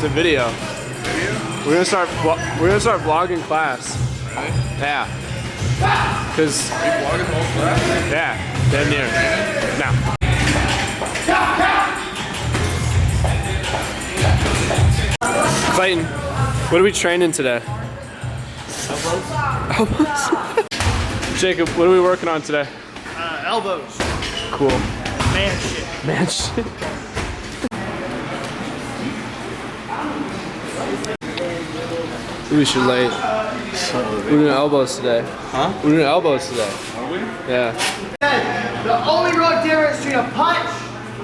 It's a video. We're gonna start vlogging class. Really? Yeah. Cause Are you vlogging the whole class? yeah, damn near. Now. Fighting. What are we training today? Elbows. Jacob, what are we working on today? Elbows. Cool. Man shit. Man shit. We should late. We're doing elbows today. Huh? We're doing elbows today. Are we? Yeah. The only real difference between a punch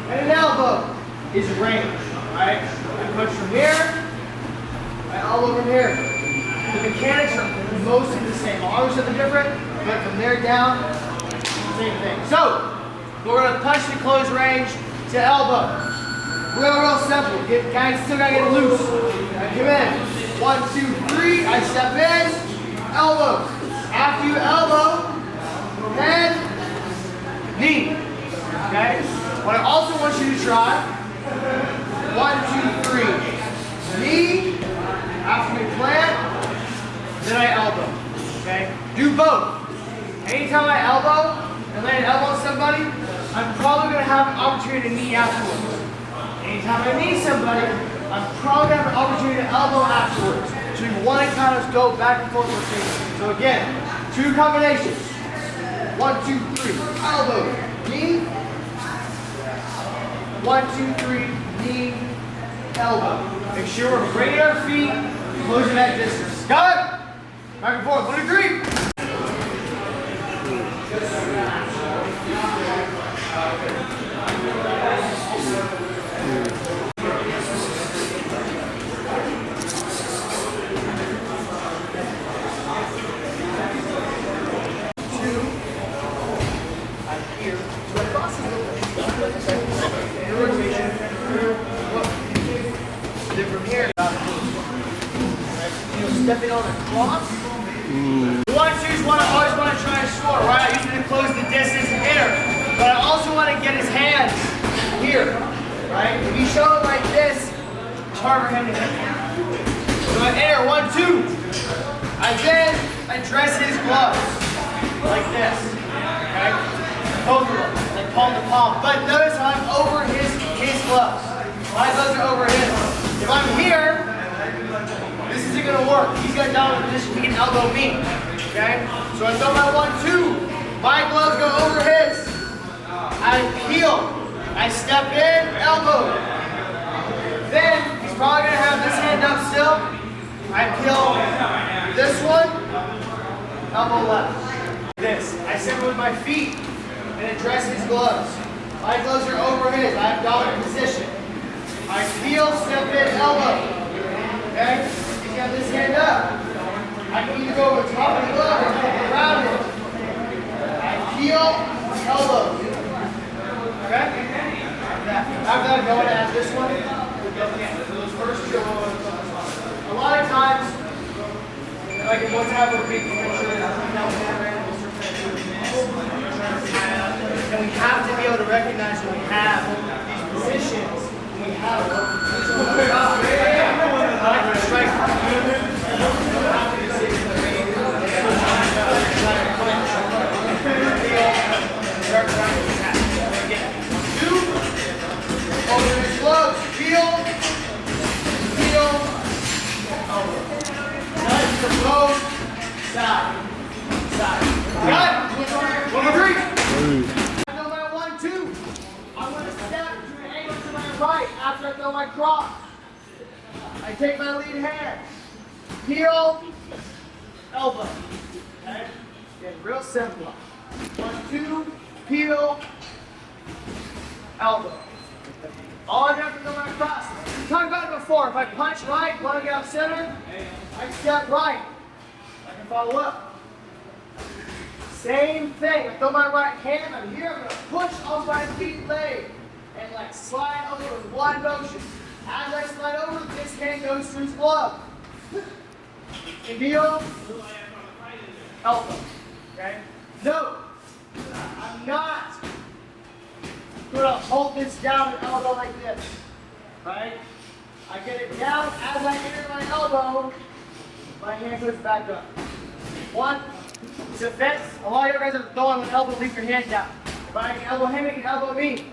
and an elbow is range. Alright? I punch from here, my elbow from here. The mechanics are mostly the same. Arms are different, but from there down, same thing. So, we're gonna punch the close range to elbow. Real simple. Guys still gotta get loose. Now come in. 1, 2, 3. I step in. Elbows. After you elbow, head, knee. Okay? What I also want you to try. 1, 2, 3. Knee. After we plant, then I elbow. Okay? Do both. Anytime I elbow and land an elbow on somebody, I'm probably going to have an opportunity to knee afterwards. Anytime I knee somebody, I'm probably going to have an opportunity to elbow afterwards. So we want to kind of go back and forth rotation. So again, 2 combinations. 1, 2, 3. Elbow. Knee. 1, 2, 3. Knee. Elbow. Make sure we're bringing our feet, closing that distance. Got it? Back and forth. 1, 2, 3. Stepping on the clock. The 1-2 is one I always want to try and score, right? I usually close the distance here, but I also want to get his hands here, right? If you show it like this, it's hard for him to hit. So I enter 1-2. I then address his gloves like this, okay? Both of them, like palm to palm. But notice how I'm over his gloves. My gloves are over his. If I'm here, this isn't going to work. He's got down in a position he can elbow me. Okay? So I throw my 1-2. My gloves go over his. I peel. I step in, elbow. Then he's probably going to have this hand up still. I peel this one, elbow left. This. I step with my feet and address his gloves. My gloves are over his. I have dominant position. I peel, step in, elbow. Okay? Got this hand up. I can either go over the top of the glove or around it. I peel, elbow. Okay? After that, I'm going to add this one. Those first two. A lot of times, like in what's happened with big pictures, and we have to be able to recognize when we have these positions. We have over his gloves, peel, nice for both, side. Got it? 1 more 3. I know my 1-2. I'm going to step to an angle to my right after I throw my cross. I take my lead hand, peel, elbow. Okay? Again, real simple. 1-2, peel, elbow. All I have to go right across. We talked about it before. If I punch right, want to get off center, I step right. I can follow up. Same thing. I throw my right hand. I'm here. I'm going to push off my feet leg and like slide over with one motion. As I slide over, this hand goes through his glove. Heel, elbow. Okay? No, I'm not going to hold this down and elbow like this. Right? I get it down as I enter my elbow. My hand goes back up. 1, defense. A lot of you guys are throwing an elbow, leave your hand down. If I can elbow him, he can elbow me.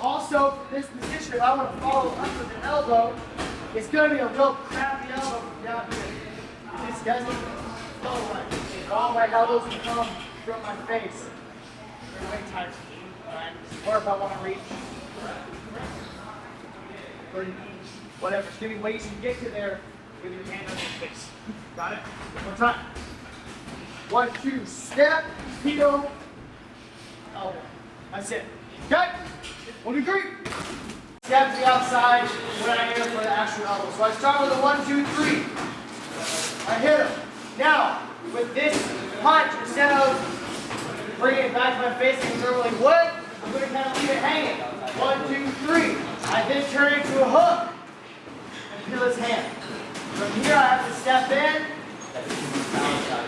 Also, for this position, if I want to follow up with an elbow, it's going to be a real crappy elbow from down here. This doesn't flow right. All my elbows will come from my face. They're way tight. Alright? Or if I want to reach. Or whatever. Just give me ways you get to there with your hand on your face. Got it? One more time. 1, 2, step, heel, elbow. That's it. Okay? 1, 2, 3. Step to the outside when I enter for the actual elbow. So I start with a 1, 2, 3. I hit him. Now, with this punch, instead of bringing it back to my face like I normally would, I'm going to kind of leave it hanging. 1, 2, 3. I then turn it into a hook and peel his hand. From here, I have to step in,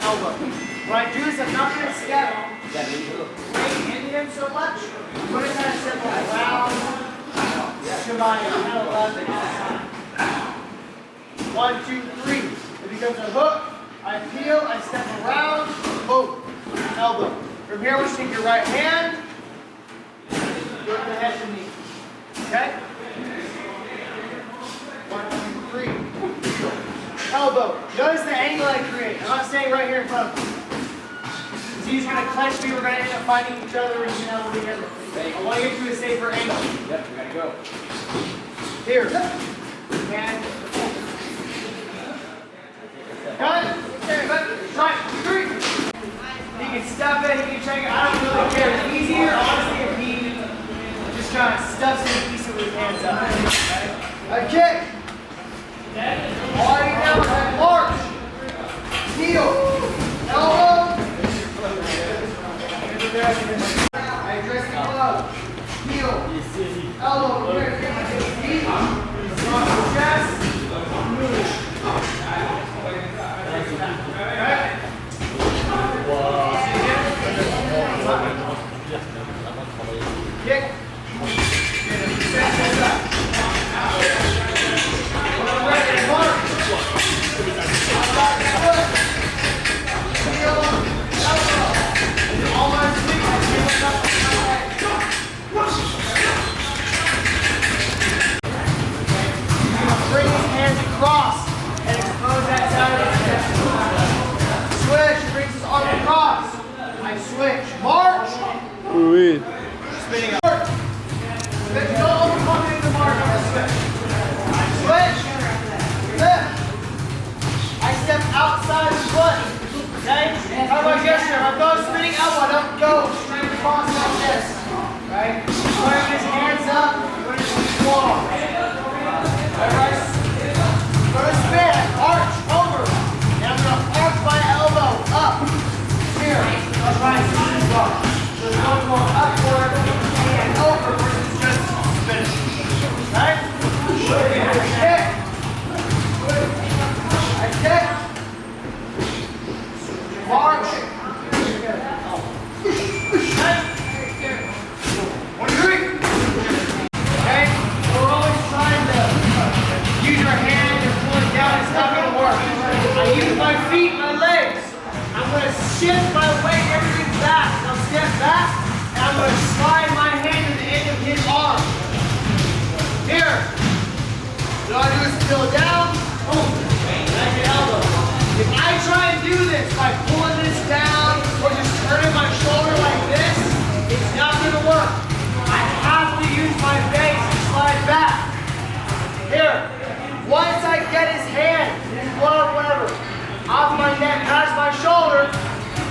elbow. When I do this, I'm not going to step into him so much. I'm going to kind of step around to my kind of left and outside. 1, 2, 3. It becomes a hook. I peel, I step around, boom, elbow. From here, we'll take your right hand, go to the head and knee. Okay? 1, 2, 3. Elbow. Notice the angle I create. I'm not staying right here in front of you. He's going to clench me. We're going to end up fighting each other. We're going to elbow together. I want to get to a safer angle. Yep, we got to go. Here. And cut. Right. 3. He can stuff it. He can check it. I don't really care. It's easier, honestly, if he just kind of stuffs it decent with his hands up. I kick. All you down with that march. Heel. Elbow. I address the glove. Heel. Elbow. Here. Feet. Across the chest. Kick. Bring his hands across and expose that side of his chest. Switch, brings his arm across. I switch. March. Oui. Spinning up. Then don't overcome the mark on the switch. I switch. Lift. I step outside the foot. Okay? How do I gesture? I'm going spinning elbow. I don't go straight across like this. Right? Putting his hands up. Putting his claw. Alright? I'm going to spin. Arch over. And I'm going to arch my elbow up. Here. I'll try and see this well. So it's going more upward and over versus just spinning. Right? I kick. I kick. March. Okay? 1, 2, 3. Okay? We're always trying to use your hand and pull it down. It's not going to work. I use my feet, my legs. I'm going to shift my weight, everything back. I'll step back, and I'm going to slide my hand to the end of his arm. Here. What I do is peel down, boom, and I get elbow. If I try and do this by pulling this down or just turning my shoulder like this, it's not going to work. I have to use my base to slide back. Here. Once I get his hand, his glove, whatever, off my neck, past my shoulder,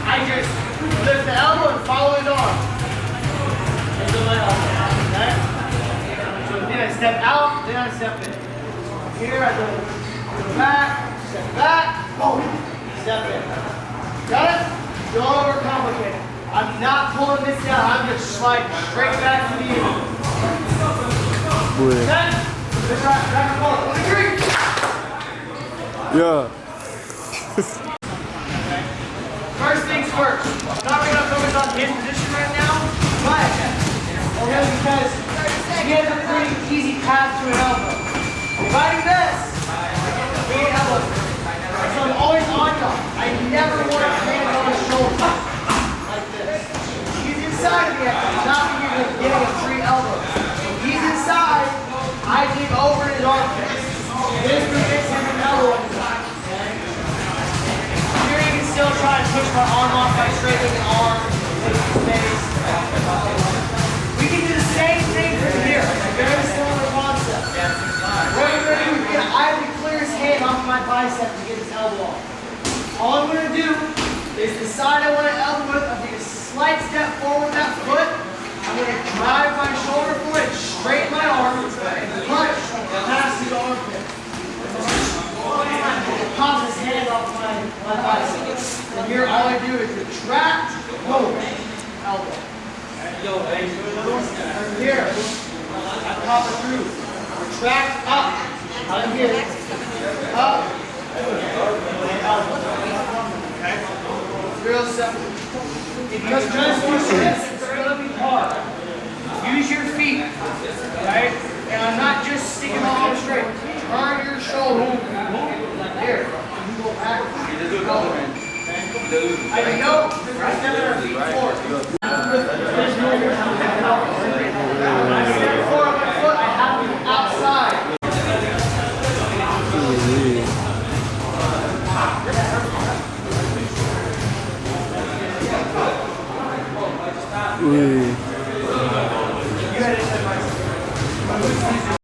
I just lift the elbow and follow his arm. Into my elbow, okay? So then I step out, then I step in. Here I go back, boom, step in. Got it? Don't overcomplicate it. I'm not pulling this down, I'm just sliding straight back to the end. Okay? Let's try it, back and forth. 1, 2, 3. Yeah. First things first, I'm not going to focus on his position right now, but because he has a pretty easy path to an elbow. If I do this, we get elbow. So I'm always on top. I never want to hand on his shoulder. Like this. He's inside of me, I'm not getting a free elbow. If he's inside, I dig over his armpit. This prevents him from elbowing me. Here you can still try and push my arm off by straightening the arm, taking space. We can do the same thing from here. Very similar concept. What you're going to do is I have to clear his hand off my bicep to get his elbow off. All I'm going to do is the side I want to elbow with, I'll take a slight step forward with that foot. I'm going to drive my shoulder forward, straighten my arm, and punch past his armpit. Pop his hand off my bicep. And here all I do is retract, boom, elbow. From here, I pop it through. Retract, up. I'm here. Up. Elbow. Okay? It's real simple. If you just do this, it's going to be hard. Use your feet. Right? And I'm not just sticking my arm straight. Turn your shoulder. Here. You go backwards. I know we're stepping our feet forward. When I step forward my foot, I have to be outside. Ooh.